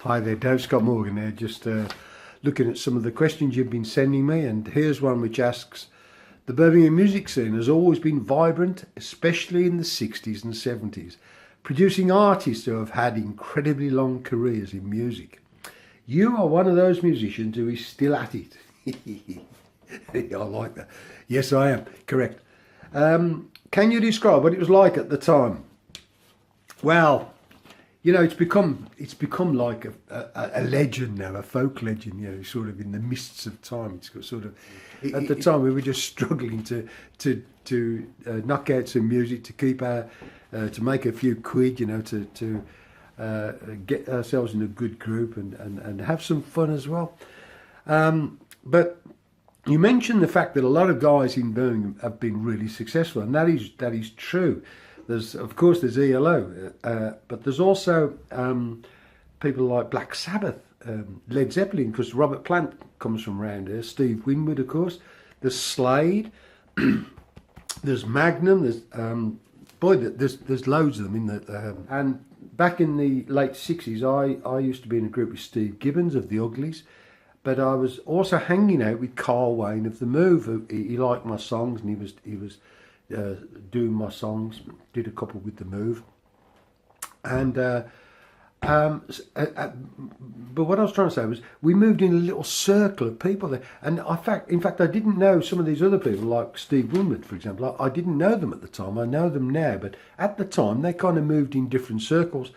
Hi there, Dave Scott Morgan there, just looking at some of the questions you've been sending me, and here's one which asks, the Birmingham music scene has always been vibrant, especially in the 60s and 70s, producing artists who have had incredibly long careers in music. You are one of those musicians who is still at it. I like that. Yes, I am. Correct. Can you describe what it was like at the time? Well, you know, it's become like a legend now, a folk legend. You know, sort of in the mists of time. It's got sort of. At the time, we were just struggling to knock out some music to keep our to make a few quid. You know, to get ourselves in a good group and have some fun as well. But you mentioned the fact that a lot of guys in Birmingham have been really successful, and that is true. Of course there's ELO, but there's also people like Black Sabbath, Led Zeppelin, because Robert Plant comes from around here, Steve Winwood, of course. There's Slade, there's Magnum, there's loads of them in the. And back in the late 60s, I used to be in a group with Steve Gibbons of the Uglies, but I was also hanging out with Carl Wayne of the Move. He liked my songs, and he was doing my songs, did a couple with the Move, and but what I was trying to say was we moved in a little circle of people there, and in fact I didn't know some of these other people like Steve Winwood, for example. I didn't know them at the time. I know them now, but at the time they kind of moved in different circles.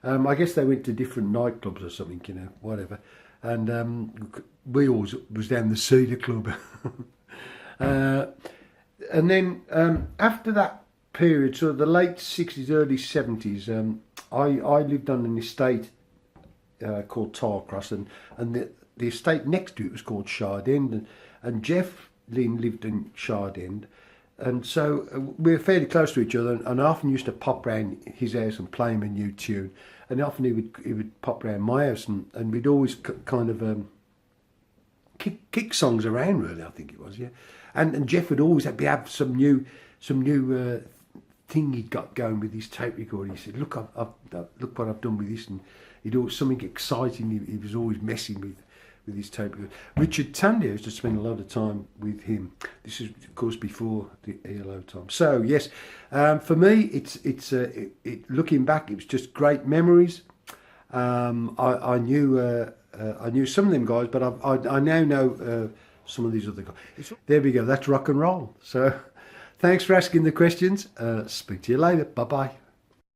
I guess they went to different nightclubs or something, you know, whatever, and we always was down the Cedar Club. And then after that period, sort of the late 60s, early 70s, I lived on an estate called Tarcross, and the estate next to it was called Shard End, and Jeff Lynn lived in Shard End, and so we were fairly close to each other, and I often used to pop round his house and play him a new tune, and often he would pop round my house, and we'd always kind of kick songs around, really, I think it was, yeah. And Jeff would always have some new thing he'd got going with his tape recorder. He said, "Look, look what I've done with this," and he'd always something exciting. He was always messing with his tape recorder. Richard Tandy used to spend a lot of time with him. This is, of course, before the ELO time. So yes, for me, looking back, it was just great memories. I knew some of them guys, but I now know. Some of these other guys. There we go, that's rock and roll. So thanks for asking the questions. Speak to you later. Bye-bye.